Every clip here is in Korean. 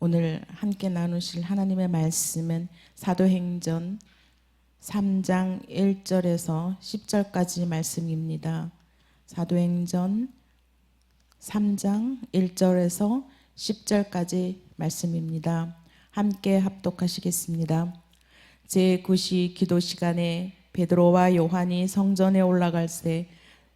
오늘 함께 나누실 하나님의 말씀은 사도행전 3장 1절에서 10절까지 말씀입니다. 사도행전 3장 1절에서 10절까지 말씀입니다. 함께 합독하시겠습니다. 제9시 기도 시간에 베드로와 요한이 성전에 올라갈새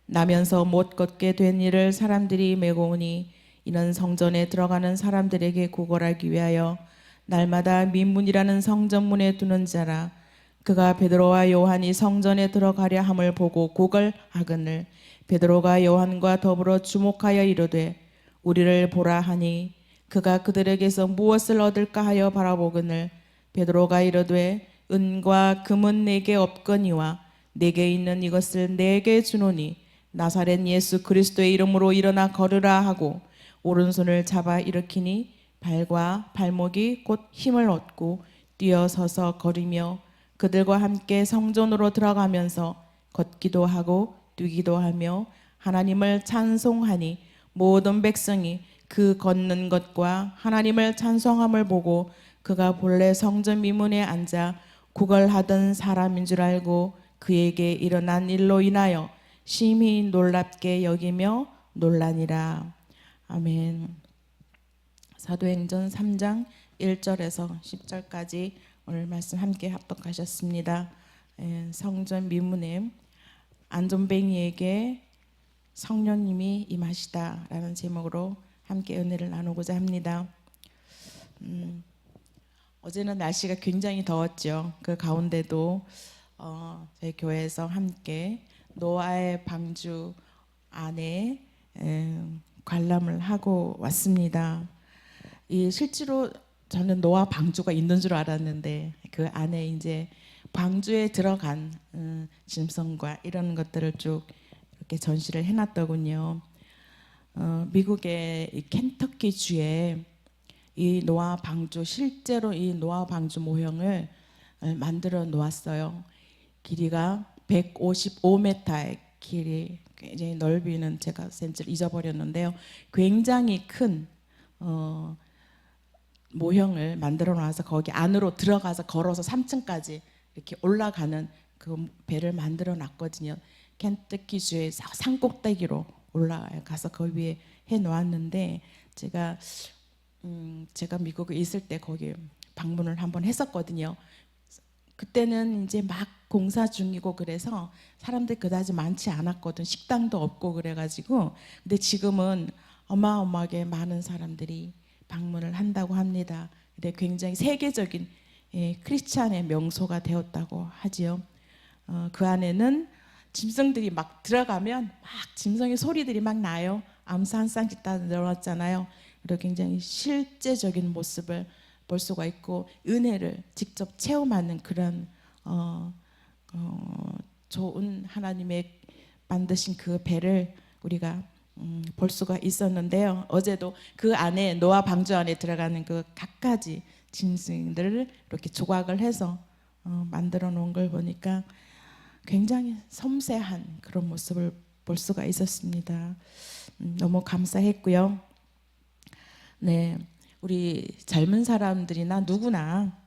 나면서 못 걷게 된 이를 사람들이 메고 오니 이는 성전에 들어가는 사람들에게 구걸하기 위하여 날마다 민문이라는 성전문에 두는 자라. 그가 베드로와 요한이 성전에 들어가려 함을 보고 구걸하거늘 베드로가 요한과 더불어 주목하여 이르되 우리를 보라 하니 그가 그들에게서 무엇을 얻을까 하여 바라보거늘 베드로가 이르되 은과 금은 내게 없거니와 내게 있는 이것을 내게 주노니 나사렛 예수 그리스도의 이름으로 일어나 걸으라 하고 오른손을 잡아 일으키니 발과 발목이 곧 힘을 얻고 뛰어서서 걸으며 그들과 함께 성전으로 들어가면서 걷기도 하고 뛰기도 하며 하나님을 찬송하니 모든 백성이 그 걷는 것과 하나님을 찬송함을 보고 그가 본래 성전 미문에 앉아 구걸하던 사람인 줄 알고 그에게 일어난 일로 인하여 심히 놀랍게 여기며 놀라니라. 아멘. 사도행전 3장 1절에서 10절까지 오늘 말씀 함께 합독하셨습니다. 성전 미문에 안전뱅이에게 성령님이 임하시다 라는 제목으로 함께 은혜를 나누고자 합니다. 어제는 날씨가 굉장히 더웠죠. 그 가운데도 저희 교회에서 함께 노아의 방주 안에 관람을 하고 왔습니다. 실제로 저는 노아 방주가 있는 줄 알았는데 그 안에 이제 방주에 들어간 짐승과 이런 것들을 쭉 이렇게 전시를 해놨더군요. 미국의 이 켄터키 주에 이 노아 방주 실제로 이 노아 방주 모형을 만들어 놓았어요. 길이가 155m의 길이, 굉장히 넓이는 제가 센치를 잊어버렸는데요. 굉장히 큰 모형을 만들어 놔서 거기 안으로 들어가서 걸어서 3층까지 이렇게 올라가는 그 배를 만들어 놨거든요. 켄터키주의 산꼭대기로 올라가서 그 위에 해 놓았는데 제가 미국에 있을 때 거기 방문을 한번 했었거든요. 그때는 이제 막 공사 중이고 그래서 사람들이 그다지 많지 않았거든. 식당도 없고 그래가지고. 근데 지금은 어마어마하게 많은 사람들이 방문을 한다고 합니다. 근데 굉장히 세계적인 크리스찬의 명소가 되었다고 하지요. 그 안에는 짐승들이 막 들어가면 막 짐승의 소리들이 막 나요. 암사 한 쌍씩 다 늘어났잖아요. 그리고 굉장히 실제적인 모습을 볼 수가 있고 은혜를 직접 체험하는 그런 좋은 하나님의 만드신 그 배를 우리가 볼 수가 있었는데요. 어제도 그 안에 노아 방주 안에 들어가는 그 갖가지 짐승들을 이렇게 조각을 해서 만들어 놓은 걸 보니까 굉장히 섬세한 그런 모습을 볼 수가 있었습니다. 너무 감사했고요. 네, 우리 젊은 사람들이나 누구나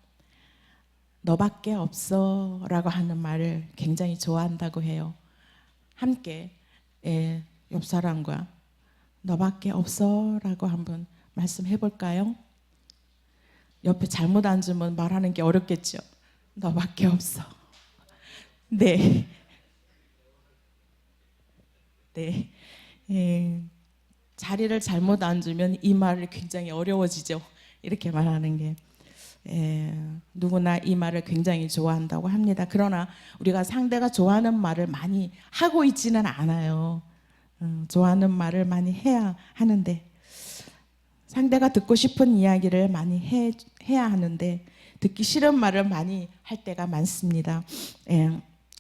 너밖에 없어라고 하는 말을 굉장히 좋아한다고 해요. 함께 옆 사람과 너밖에 없어라고 한번 말씀해 볼까요? 옆에 잘못 앉으면 말하는 게 어렵겠죠. 너밖에 없어. 네, 네. 자리를 잘못 앉으면 이 말이 굉장히 어려워지죠. 이렇게 말하는 게. 누구나 이 말을 굉장히 좋아한다고 합니다. 그러나 우리가 상대가 좋아하는 말을 많이 하고 있지는 않아요. 좋아하는 말을 많이 해야 하는데 상대가 듣고 싶은 이야기를 많이 해야 하는데 듣기 싫은 말을 많이 할 때가 많습니다.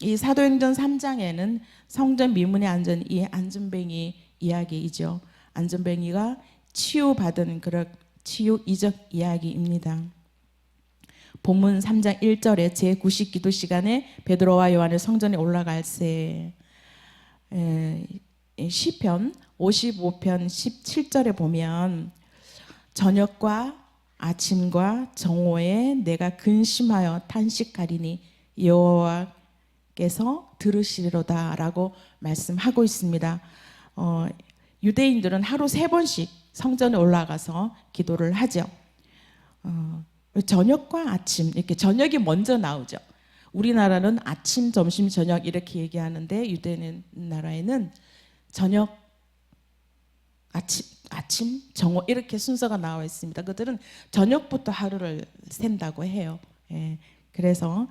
이 사도행전 3장에는 성전 미문에 앉은 이 안전뱅이 이야기이죠. 안전뱅이가 치유받은 그런 치유 이적 이야기입니다. 본문 3장 1절에 제9시 기도 시간에 베드로와 요한을 성전에 올라갈새 시편 55편 17절에 보면 저녁과 아침과 정오에 내가 근심하여 탄식하리니 여호와께서 들으시리로다라고 말씀하고 있습니다. 유대인들은 하루 3번씩 성전에 올라가서 기도를 하죠. 저녁과 아침 이렇게 저녁이 먼저 나오죠. 우리나라는 아침, 점심, 저녁 이렇게 얘기하는데 유대인 나라에는 저녁, 아침, 정오 이렇게 순서가 나와 있습니다. 그들은 저녁부터 하루를 샌다고 해요. 예, 그래서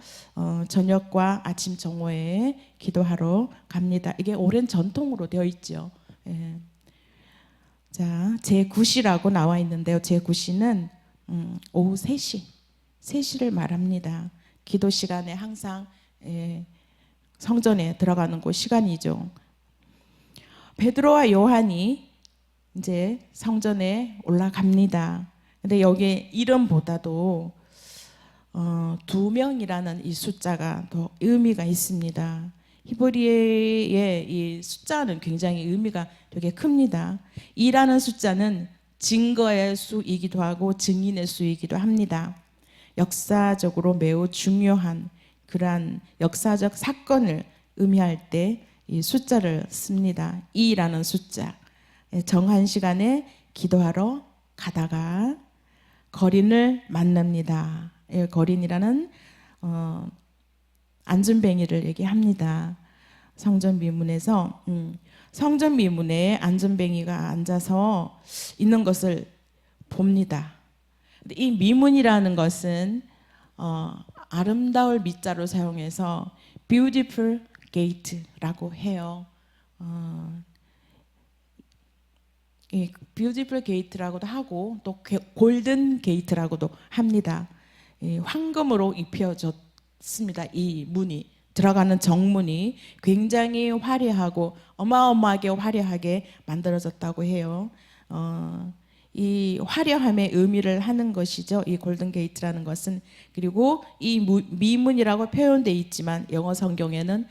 저녁과 아침, 정오에 기도하러 갑니다. 이게 오랜 전통으로 되어 있죠. 예. 자, 제9시라고 나와 있는데요. 제9시는 오후 3시를 말합니다. 기도 시간에 항상 성전에 들어가는 곳 시간이죠. 베드로와 요한이 이제 성전에 올라갑니다. 근데 여기 이름보다도 2명이라는 이 숫자가 더 의미가 있습니다. 히브리어의 이 숫자는 굉장히 의미가 되게 큽니다. 2라는 숫자는 증거의 수이기도 하고 증인의 수이기도 합니다. 역사적으로 매우 중요한 그러한 역사적 사건을 의미할 때 이 숫자를 씁니다. 2라는 숫자. 정한 시간에 기도하러 가다가 거린을 만납니다. 거린이라는 안전뱅이를 얘기합니다. 성전 미문에서 성전 미문에 안전뱅이가 앉아서 있는 것을 봅니다. 이 미문이라는 것은 아름다울 미자로 사용해서 beautiful gate라고 해요. 이 beautiful gate라고도 하고 또 골든 게이트라고도 합니다. 황금으로 입혀졌습니다. 이 문이 들어가는 정문이 굉장히 화려하고 어마어마하게 화려하게 만들어졌다고 해요. 이 화려함의 의미를 하는 것이죠. 이 골든 게이트라는 것은. 그리고 이 미문이라고 표현되어 있지만 영어 성경에는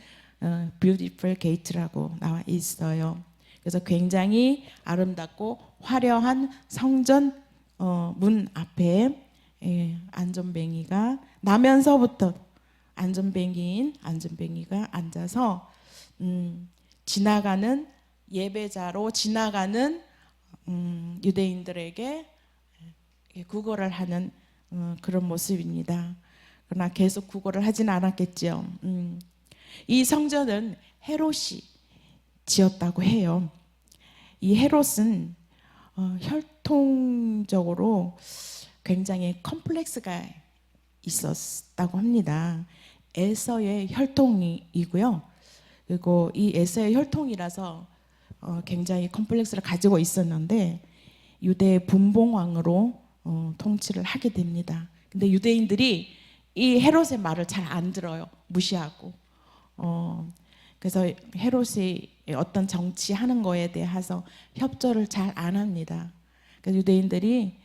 beautiful gate라고 나와 있어요. 그래서 굉장히 아름답고 화려한 성전 문 앞에 안전뱅이가 나면서부터 안전뱅이가 앉아서 지나가는 예배자로 지나가는 유대인들에게 구걸을 하는 그런 모습입니다. 그러나 계속 구걸을 하지는 않았겠죠. 이 성전은 헤롯이 지었다고 해요. 이 헤롯은 혈통적으로 굉장히 컴플렉스가 있었다고 합니다. 에서의 혈통이고요. 그리고 이 에서의 혈통이라서 굉장히 컴플렉스를 가지고 있었는데 유대 분봉왕으로 통치를 하게 됩니다. 근데 유대인들이 이 헤롯의 말을 잘 안 들어요. 무시하고. 그래서 헤롯이 어떤 정치하는 거에 대해서 협조를 잘 안 합니다. 그래서 유대인들이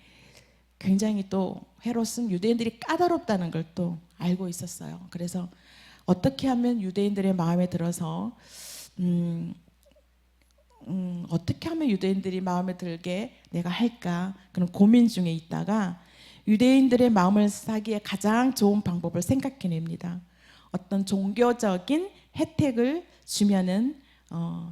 굉장히 또 헤롯은 유대인들이 까다롭다는 걸 또 알고 있었어요. 그래서 어떻게 하면 유대인들의 마음에 들어서 어떻게 하면 유대인들이 마음에 들게 내가 할까 그런 고민 중에 있다가 유대인들의 마음을 사기에 가장 좋은 방법을 생각해냅니다. 어떤 종교적인 혜택을 주면은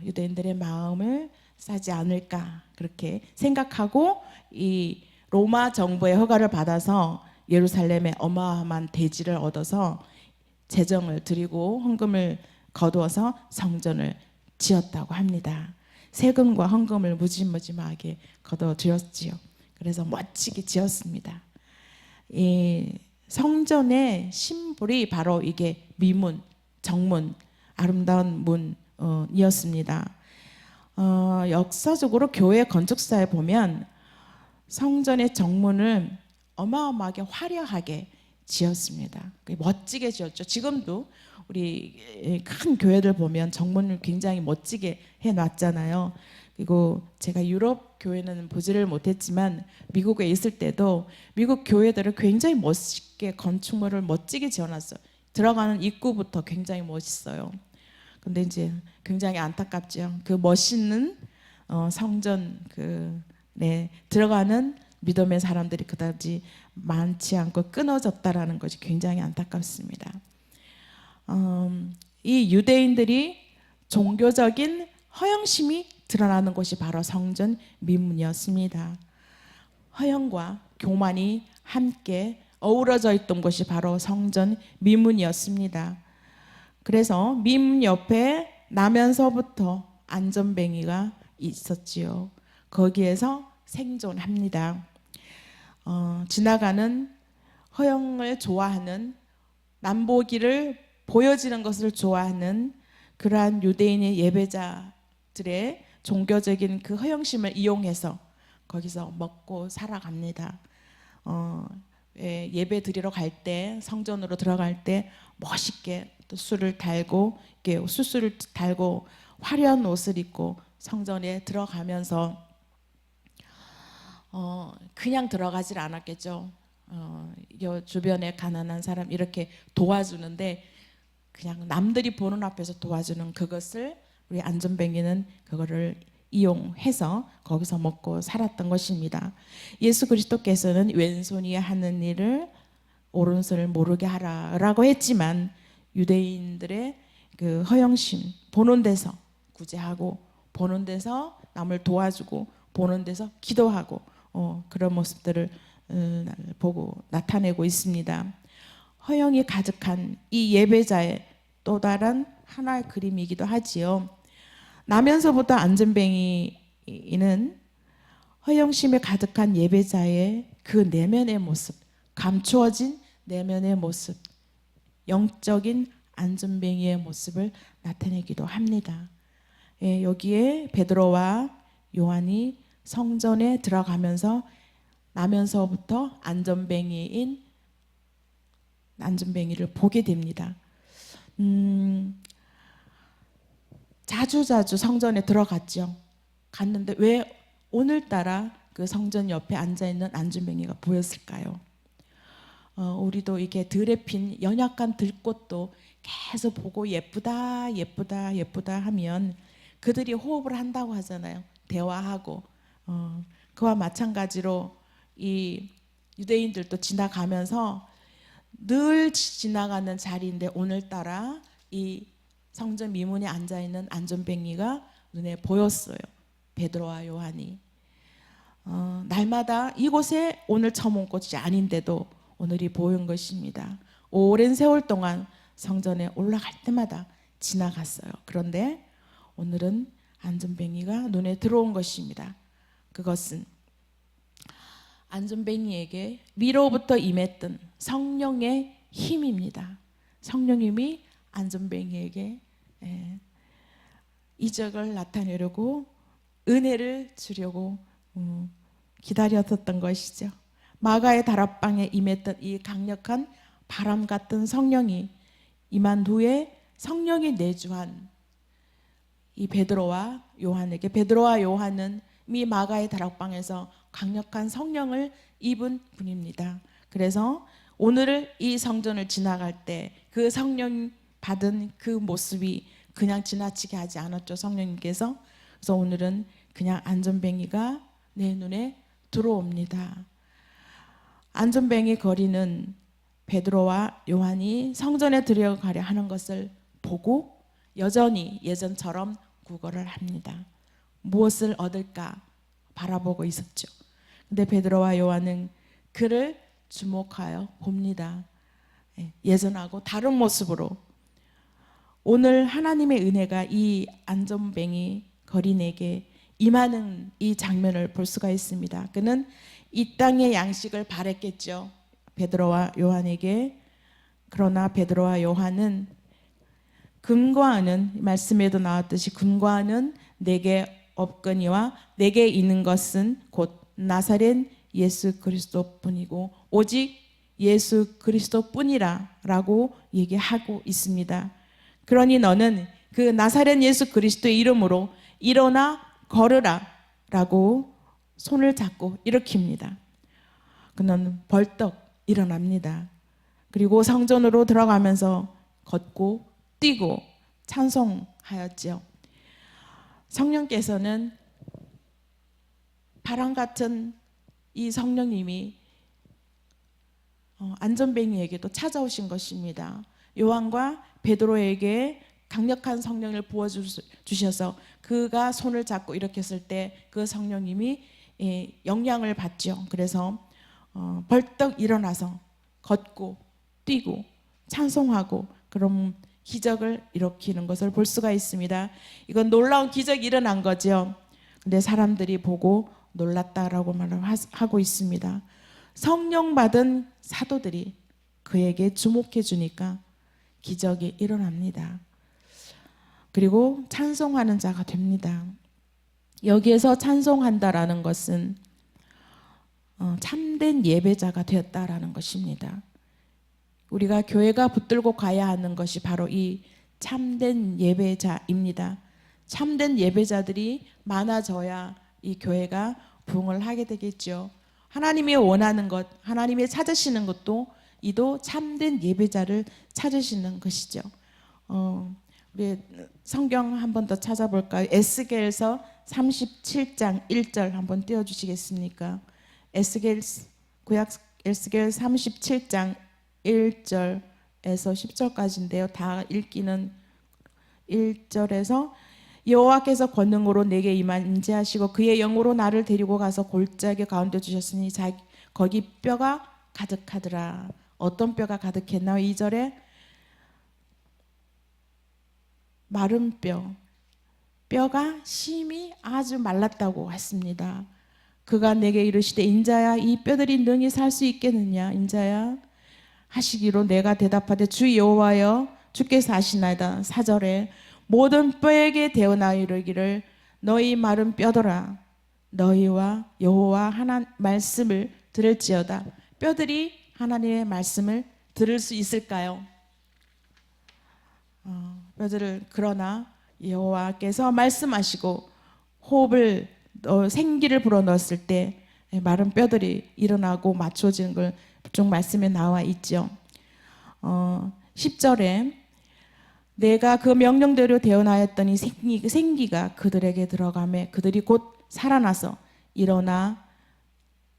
유대인들의 마음을 사지 않을까 그렇게 생각하고 이 로마 정부의 허가를 받아서 예루살렘에 어마어마한 대지를 얻어서 재정을 드리고 헌금을 거두어서 성전을 지었다고 합니다. 세금과 헌금을 무지무지하게 거둬 드렸지요. 그래서 멋지게 지었습니다. 이 성전의 심볼이 바로 이게 미문, 정문, 아름다운 문이었습니다. 역사적으로 교회 건축사에 보면 성전의 정문을 어마어마하게 화려하게 지었습니다. 멋지게 지었죠. 지금도 우리 큰 교회들 보면 정문을 굉장히 멋지게 해놨잖아요. 그리고 제가 유럽 교회는 보지를 못했지만 미국에 있을 때도 미국 교회들을 굉장히 멋있게 건축물을 멋지게 지어놨어요. 들어가는 입구부터 굉장히 멋있어요. 근데 이제 굉장히 안타깝죠. 그 멋있는 성전 들어가는 믿음의 사람들이 그다지 많지 않고 끊어졌다라는 것이 굉장히 안타깝습니다. 이 유대인들이 종교적인 허영심이 드러나는 곳이 바로 성전 미문이었습니다. 허영과 교만이 함께 어우러져 있던 곳이 바로 성전 미문이었습니다. 그래서 미문 옆에 나면서부터 안전뱅이가 있었지요. 거기에서 생존합니다. 지나가는 허영을 좋아하는, 남보기를 보여지는 것을 좋아하는 그러한 유대인의 예배자들의 종교적인 그 허영심을 이용해서 거기서 먹고 살아갑니다. 예배 드리러 갈 때, 성전으로 들어갈 때 멋있게 또 술을 달고, 이렇게 수술을 달고 화려한 옷을 입고 성전에 들어가면서 그냥 들어가질 않았겠죠. 주변에 가난한 사람 이렇게 도와주는데 그냥 남들이 보는 앞에서 도와주는 그것을 우리 안전뱅이는 그거를 이용해서 거기서 먹고 살았던 것입니다. 예수 그리스도께서는 왼손이 하는 일을 오른손을 모르게 하라라고 했지만 유대인들의 그 허영심, 보는 데서 구제하고 보는 데서 남을 도와주고 보는 데서 기도하고 그런 모습들을 보고 나타내고 있습니다. 허영이 가득한 이 예배자의 또 다른 하나의 그림이기도 하지요. 나면서부터 안전뱅이는 허영심에 가득한 예배자의 그 내면의 모습, 감추어진 내면의 모습, 영적인 안전뱅이의 모습을 나타내기도 합니다. 여기에 베드로와 요한이 성전에 들어가면서 나면서부터 안전뱅이를 보게 됩니다. 자주자주 성전에 들어갔죠. 갔는데 왜 오늘따라 그 성전 옆에 앉아있는 안전뱅이가 보였을까요? 우리도 이게 들에 핀 연약한 들꽃도 계속 보고 예쁘다 예쁘다 예쁘다 하면 그들이 호흡을 한다고 하잖아요. 대화하고. 그와 마찬가지로 이 유대인들도 지나가면서 늘 지나가는 자리인데 오늘따라 이 성전 미문에 앉아있는 안전뱅이가 눈에 보였어요. 베드로와 요한이. 날마다 이곳에 오늘 처음 온 곳이 아닌데도 오늘이 보인 것입니다. 오랜 세월 동안 성전에 올라갈 때마다 지나갔어요. 그런데 오늘은 안전뱅이가 눈에 들어온 것입니다. 그것은 안전뱅이에게 위로부터 임했던 성령의 힘입니다. 성령님이 안전뱅이에게 이적을 나타내려고 은혜를 주려고 기다렸었던 것이죠. 마가의 다락방에 임했던 이 강력한 바람 같은 성령이 임한 후에 성령이 내주한 이 베드로와 요한에게, 베드로와 요한은 이 마가의 다락방에서 강력한 성령을 입은 분입니다. 그래서 오늘 이 성전을 지나갈 때 그 성령 받은 그 모습이 그냥 지나치게 하지 않았죠. 성령님께서. 그래서 오늘은 그냥 안전뱅이가 내 눈에 들어옵니다. 안전뱅이 거리는 베드로와 요한이 성전에 들어가려 하는 것을 보고 여전히 예전처럼 구걸을 합니다. 무엇을 얻을까 바라보고 있었죠. 근데 베드로와 요한은 그를 주목하여 봅니다. 예전하고 다른 모습으로 오늘 하나님의 은혜가 이 안전뱅이 거린에게 임하는 이 장면을 볼 수가 있습니다. 그는 이 땅의 양식을 바랬겠죠. 베드로와 요한에게. 그러나 베드로와 요한은 금과 은은, 말씀에도 나왔듯이 금과 은은 내게 없거니와 내게 있는 것은 곧 나사렛 예수 그리스도뿐이고 오직 예수 그리스도뿐이라 라고 얘기하고 있습니다. 그러니 너는 그 나사렛 예수 그리스도의 이름으로 일어나 걸으라 라고 손을 잡고 일으킵니다. 그는 벌떡 일어납니다. 그리고 성전으로 들어가면서 걷고 뛰고 찬송하였지요. 성령께서는 바람 같은 이 성령님이 안전뱅이에게도 찾아오신 것입니다. 요한과 베드로에게 강력한 성령을 부어주셔서 그가 손을 잡고 일으켰을 때 그 성령님이 영향을 받죠. 그래서 벌떡 일어나서 걷고 뛰고 찬송하고 그런 기적을 일으키는 것을 볼 수가 있습니다. 이건 놀라운 기적이 일어난 거죠. 근데 사람들이 보고 놀랐다라고 말을 하고 있습니다. 성령 받은 사도들이 그에게 주목해 주니까 기적이 일어납니다. 그리고 찬송하는 자가 됩니다. 여기에서 찬송한다라는 것은 참된 예배자가 되었다라는 것입니다. 우리가 교회가 붙들고 가야 하는 것이 바로 이 참된 예배자입니다. 참된 예배자들이 많아져야 이 교회가 부흥을 하게 되겠죠. 하나님이 원하는 것, 하나님이 찾으시는 것도 이도 참된 예배자를 찾으시는 것이죠. 우리 성경 한 번 더 찾아볼까요? 에스겔서 37장 1절 한번 띄워주시겠습니까? 구약 에스겔 37장 1절에서 10절까지인데요. 다 읽기는 1절에서 여호와께서 권능으로 내게 임재하시고 그의 영으로 나를 데리고 가서 골짜기 가운데 주셨으니 거기 뼈가 가득하더라. 어떤 뼈가 가득했나요? 2절에 마른 뼈가 심히 아주 말랐다고 했습니다. 그가 내게 이르시되 인자야 이 뼈들이 능히 살 수 있겠느냐. 인자야 하시기로 내가 대답하되 주 여호와여 주께서 하시나이다. 4절에 모든 뼈에게 대어나 이르기를 너희 마른 뼈들아 너희와 여호와 하나님 말씀을 들을지어다. 뼈들이 하나님의 말씀을 들을 수 있을까요? 뼈들을 그러나 여호와께서 말씀하시고 호흡을 생기를 불어넣었을 때 마른 뼈들이 일어나고 맞춰지는 걸 쭉 말씀에 나와 있죠. 10절에 내가 그 명령대로 대언하였더니 생기가 그들에게 들어가매 그들이 곧 살아나서 일어나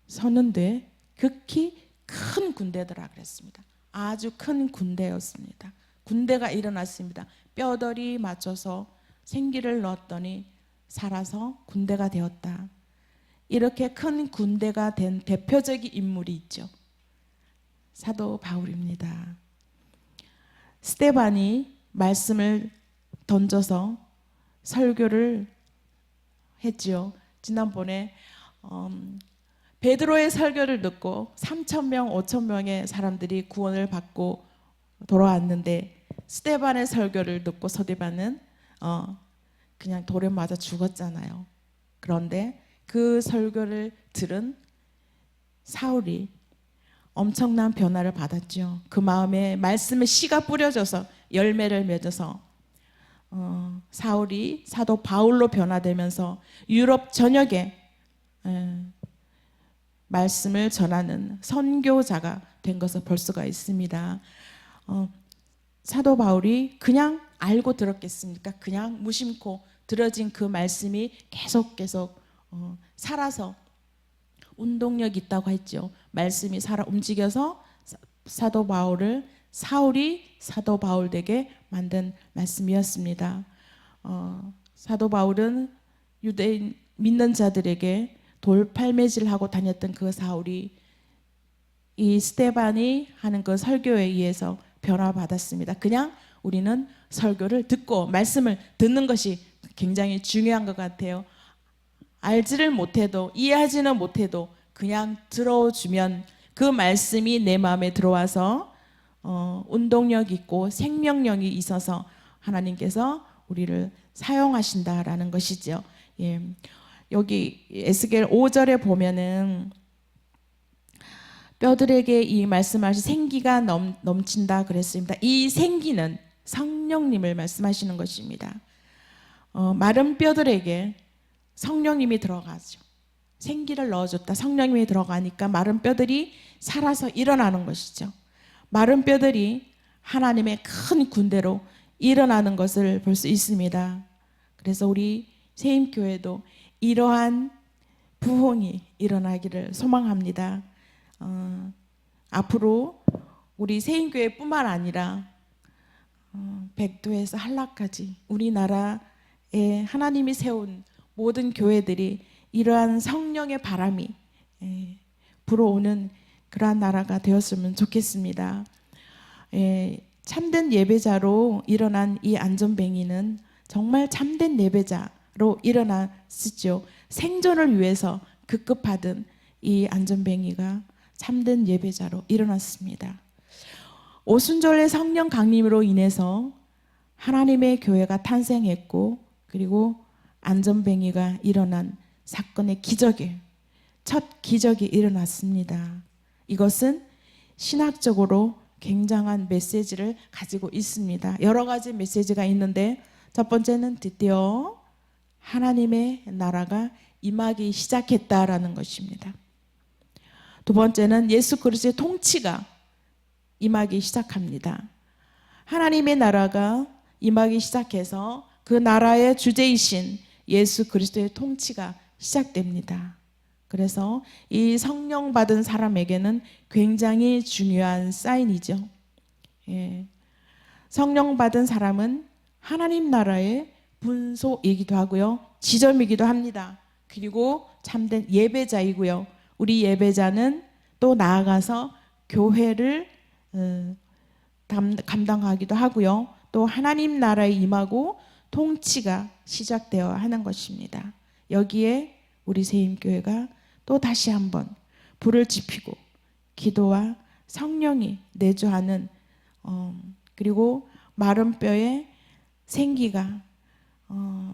서는데 극히 큰 군대더라 그랬습니다. 아주 큰 군대였습니다. 군대가 일어났습니다. 뼈들이 맞춰서 생기를 넣었더니 살아서 군대가 되었다. 이렇게 큰 군대가 된 대표적인 인물이 있죠. 사도 바울입니다. 스데반이 말씀을 던져서 설교를 했지요. 지난번에 베드로의 설교를 듣고 3,000명, 5,000명의 사람들이 구원을 받고 돌아왔는데 스데반의 설교를 듣고 서데반은 그냥 돌에 맞아 죽었잖아요. 그런데 그 설교를 들은 사울이 엄청난 변화를 받았죠. 그 마음에 말씀의 씨가 뿌려져서 열매를 맺어서 사울이 사도 바울로 변화되면서 유럽 전역에 말씀을 전하는 선교자가 된 것을 볼 수가 있습니다. 사도 바울이 그냥 알고 들었겠습니까? 그냥 무심코 들어진 그 말씀이 계속 살아서 운동력 있다고 했죠. 말씀이 살아 움직여서 사도 바울을 사울이 사도 바울 되게 만든 말씀이었습니다. 사도 바울은 유대인 믿는 자들에게 돌팔매질하고 다녔던 그 사울이 이 스데반이 하는 그 설교에 의해서 변화받았습니다. 그냥 우리는 설교를 듣고 말씀을 듣는 것이 굉장히 중요한 것 같아요. 알지를 못해도 이해하지는 못해도 그냥 들어주면 그 말씀이 내 마음에 들어와서 운동력 있고 생명력이 있어서 하나님께서 우리를 사용하신다라는 것이죠. 예. 여기 에스겔 5절에 보면은 뼈들에게 이 말씀하신 생기가 넘친다 그랬습니다. 이 생기는 성령님을 말씀하시는 것입니다. 마른 뼈들에게 성령님이 들어가죠. 생기를 넣어줬다. 성령님이 들어가니까 마른 뼈들이 살아서 일어나는 것이죠. 마른 뼈들이 하나님의 큰 군대로 일어나는 것을 볼 수 있습니다. 그래서 우리 세임교회도 이러한 부흥이 일어나기를 소망합니다. 앞으로 우리 세인교회뿐만 아니라 백도에서 한라까지 우리나라에 하나님이 세운 모든 교회들이 이러한 성령의 바람이 불어오는 그러한 나라가 되었으면 좋겠습니다. 참된 예배자로 일어난 이 안전뱅이는 정말 참된 예배자로 일어났었죠. 생존을 위해서 급급하던 이 안전뱅이가 참된 예배자로 일어났습니다. 오순절의 성령 강림으로 인해서 하나님의 교회가 탄생했고, 그리고 안전뱅이가 일어난 사건의 기적이, 첫 기적이 일어났습니다. 이것은 신학적으로 굉장한 메시지를 가지고 있습니다. 여러 가지 메시지가 있는데, 첫 번째는 드디어 하나님의 나라가 임하기 시작했다라는 것입니다. 두 번째는 예수 그리스도의 통치가 임하기 시작합니다. 하나님의 나라가 임하기 시작해서 그 나라의 주제이신 예수 그리스도의 통치가 시작됩니다. 그래서 이 성령 받은 사람에게는 굉장히 중요한 사인이죠. 성령 받은 사람은 하나님 나라의 분소이기도 하고요, 지점이기도 합니다. 그리고 참된 예배자이고요. 우리 예배자는 또 나아가서 교회를 감당하기도 하고요, 또 하나님 나라에 임하고 통치가 시작되어야 하는 것입니다. 여기에 우리 세임교회가 또 다시 한번 불을 지피고 기도와 성령이 내주하는 그리고 마른 뼈에 생기가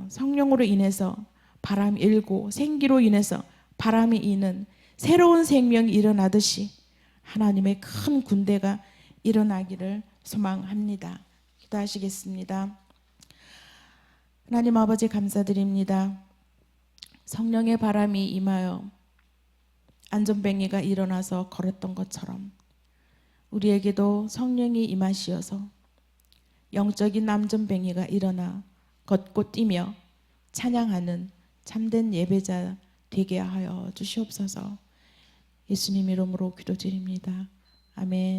성령으로 인해서 바람이 일고 생기로 인해서 바람이 이는 새로운 생명이 일어나듯이 하나님의 큰 군대가 일어나기를 소망합니다. 기도하시겠습니다. 하나님 아버지 감사드립니다. 성령의 바람이 임하여 안전뱅이가 일어나서 걸었던 것처럼 우리에게도 성령이 임하시어서 영적인 안전뱅이가 일어나 걷고 뛰며 찬양하는 참된 예배자 되게 하여 주시옵소서. 예수님 이름으로 기도드립니다. 아멘.